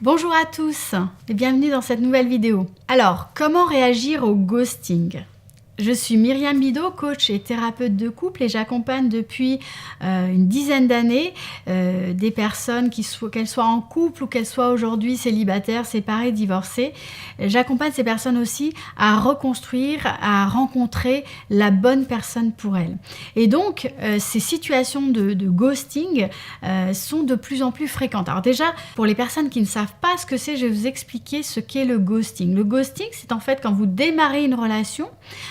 Bonjour à tous et bienvenue dans cette nouvelle vidéo. Alors, comment réagir au ghosting ? Je suis Myriam Bidot, coach et thérapeute de couple et j'accompagne depuis une dizaine d'années des personnes, qu'elles soient en couple ou qu'elles soient aujourd'hui célibataires, séparées, divorcées. J'accompagne ces personnes aussi à reconstruire, à rencontrer la bonne personne pour elles. Et donc, ces situations de ghosting sont de plus en plus fréquentes. Alors déjà, pour les personnes qui ne savent pas ce que c'est, je vais vous expliquer ce qu'est le ghosting. Le ghosting, c'est en fait quand vous démarrez une relation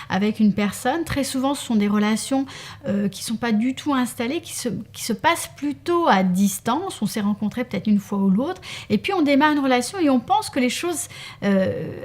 avec une personne. Très souvent, ce sont des relations qui ne sont pas du tout installées, qui se passent plutôt à distance. On s'est rencontrés peut-être une fois ou l'autre, et puis on démarre une relation et on pense que les choses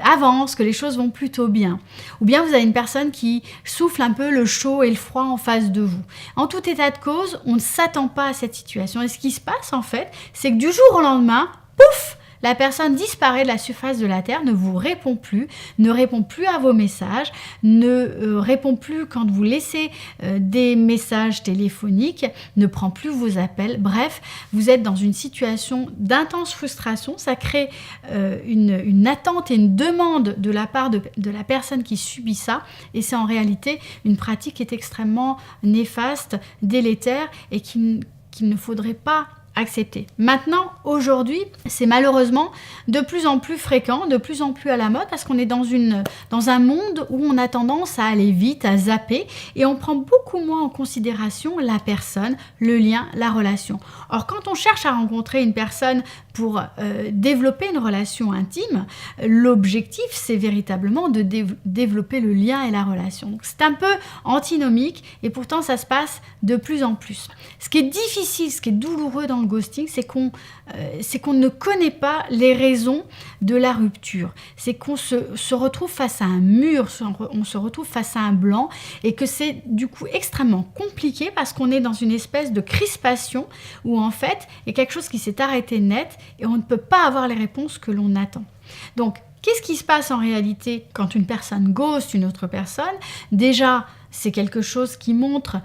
avancent, que les choses vont plutôt bien. Ou bien vous avez une personne qui souffle un peu le chaud et le froid en face de vous. En tout état de cause, on ne s'attend pas à cette situation. Et ce qui se passe en fait, c'est que du jour au lendemain, pouf, la personne disparaît de la surface de la Terre, ne vous répond plus, ne répond plus à vos messages, ne répond plus quand vous laissez des messages téléphoniques, ne prend plus vos appels. Bref, vous êtes dans une situation d'intense frustration. Ça crée une attente et une demande de la part de la personne qui subit ça. Et c'est en réalité une pratique qui est extrêmement néfaste, délétère et qu'il ne faudrait pas accepter. Maintenant, aujourd'hui, c'est malheureusement de plus en plus fréquent, de plus en plus à la mode parce qu'on est dans un monde où on a tendance à aller vite, à zapper et on prend beaucoup moins en considération la personne, le lien, la relation. Or, quand on cherche à rencontrer une personne pour développer une relation intime, l'objectif, c'est véritablement de développer le lien et la relation. Donc, c'est un peu antinomique et pourtant, ça se passe de plus en plus. Ce qui est difficile, ce qui est douloureux dans le ghosting, c'est qu'on ne connaît pas les raisons de la rupture. C'est qu'on se retrouve face à un mur, on se retrouve face à un blanc et que c'est du coup extrêmement compliqué parce qu'on est dans une espèce de crispation où en fait, il y a quelque chose qui s'est arrêté net et on ne peut pas avoir les réponses que l'on attend. Donc, qu'est-ce qui se passe en réalité quand une personne ghost une autre personne ? Déjà, c'est quelque chose qui montre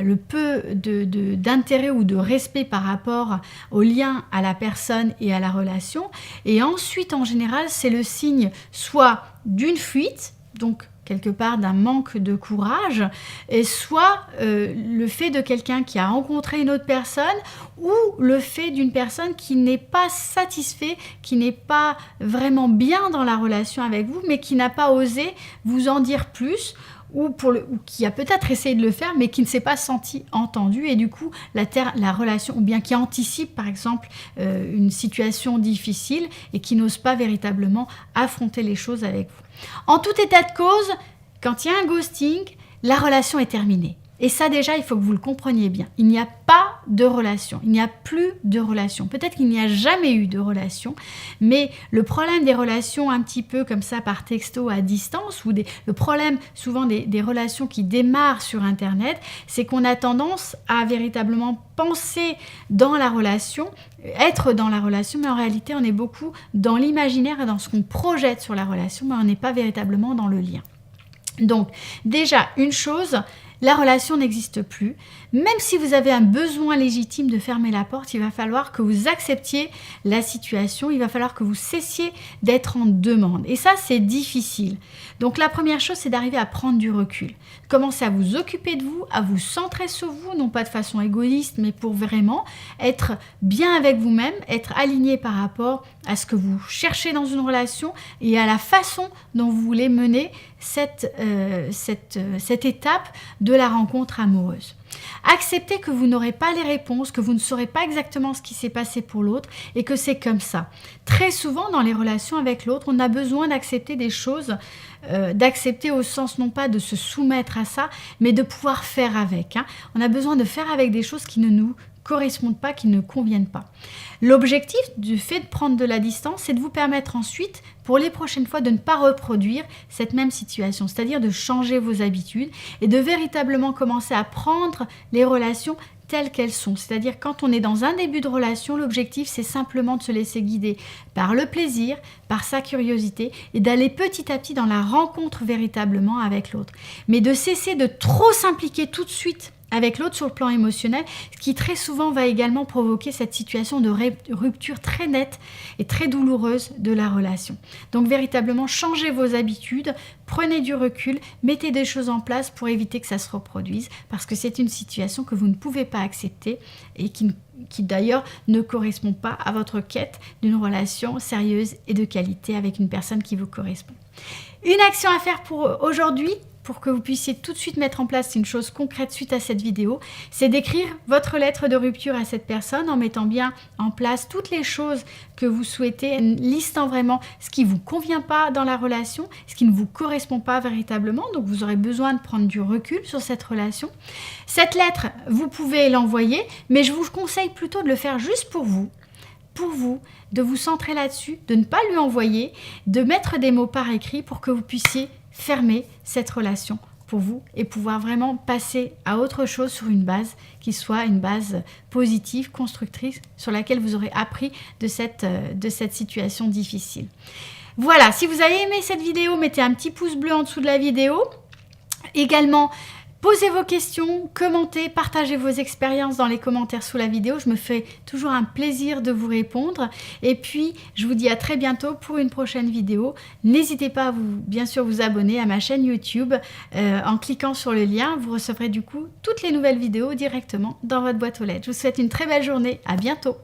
le peu d'intérêt ou de respect par rapport au lien à la personne et à la relation. Et ensuite, en général, c'est le signe soit d'une fuite, donc quelque part d'un manque de courage, et soit le fait de quelqu'un qui a rencontré une autre personne ou le fait d'une personne qui n'est pas satisfait, qui n'est pas vraiment bien dans la relation avec vous, mais qui n'a pas osé vous en dire plus, ou qui a peut-être essayé de le faire, mais qui ne s'est pas senti entendu, et du coup, la relation, ou bien qui anticipe, par exemple, une situation difficile, et qui n'ose pas véritablement affronter les choses avec vous. En tout état de cause, quand il y a un ghosting, la relation est terminée. Et ça, déjà, il faut que vous le compreniez bien. Il n'y a pas de relation. Il n'y a plus de relation. Peut-être qu'il n'y a jamais eu de relation, mais le problème des relations un petit peu comme ça par texto à distance, ou le problème souvent des relations qui démarrent sur Internet, c'est qu'on a tendance à véritablement penser dans la relation, être dans la relation, mais en réalité, on est beaucoup dans l'imaginaire et dans ce qu'on projette sur la relation, mais on n'est pas véritablement dans le lien. Donc, déjà, une chose, la relation n'existe plus. Même si vous avez un besoin légitime de fermer la porte, il va falloir que vous acceptiez la situation, il va falloir que vous cessiez d'être en demande. Et ça, c'est difficile. Donc la première chose, c'est d'arriver à prendre du recul. Commencez à vous occuper de vous, à vous centrer sur vous, non pas de façon égoïste, mais pour vraiment être bien avec vous-même, être aligné par rapport à ce que vous cherchez dans une relation et à la façon dont vous voulez mener cette étape de la rencontre amoureuse. Acceptez que vous n'aurez pas les réponses, que vous ne saurez pas exactement ce qui s'est passé pour l'autre et que c'est comme ça. Très souvent dans les relations avec l'autre, on a besoin d'accepter des choses, d'accepter au sens non pas de se soumettre à ça, mais de pouvoir faire avec. On a besoin de faire avec des choses qui ne nous correspondent pas, qui ne conviennent pas. L'objectif du fait de prendre de la distance, c'est de vous permettre ensuite, pour les prochaines fois, de ne pas reproduire cette même situation, c'est-à-dire de changer vos habitudes et de véritablement commencer à prendre les relations telles qu'elles sont. C'est-à-dire quand on est dans un début de relation, l'objectif c'est simplement de se laisser guider par le plaisir, par sa curiosité et d'aller petit à petit dans la rencontre véritablement avec l'autre. Mais de cesser de trop s'impliquer tout de suite avec l'autre sur le plan émotionnel, ce qui très souvent va également provoquer cette situation de rupture très nette et très douloureuse de la relation. Donc véritablement, changez vos habitudes, prenez du recul, mettez des choses en place pour éviter que ça se reproduise, parce que c'est une situation que vous ne pouvez pas accepter et qui d'ailleurs ne correspond pas à votre quête d'une relation sérieuse et de qualité avec une personne qui vous correspond. Une action à faire pour aujourd'hui, pour que vous puissiez tout de suite mettre en place une chose concrète suite à cette vidéo, c'est d'écrire votre lettre de rupture à cette personne en mettant bien en place toutes les choses que vous souhaitez, en listant vraiment ce qui ne vous convient pas dans la relation, ce qui ne vous correspond pas véritablement, donc vous aurez besoin de prendre du recul sur cette relation. Cette lettre, vous pouvez l'envoyer, mais je vous conseille plutôt de le faire juste pour vous, de vous centrer là-dessus, de ne pas lui envoyer, de mettre des mots par écrit pour que vous puissiez fermer cette relation pour vous et pouvoir vraiment passer à autre chose sur une base qui soit une base positive, constructrice, sur laquelle vous aurez appris de cette situation difficile. Voilà, si vous avez aimé cette vidéo, mettez un petit pouce bleu en dessous de la vidéo. Également, posez vos questions, commentez, partagez vos expériences dans les commentaires sous la vidéo. Je me fais toujours un plaisir de vous répondre. Et puis, je vous dis à très bientôt pour une prochaine vidéo. N'hésitez pas à bien sûr vous abonner à ma chaîne YouTube. En cliquant sur le lien, vous recevrez du coup toutes les nouvelles vidéos directement dans votre boîte aux lettres. Je vous souhaite une très belle journée. À bientôt.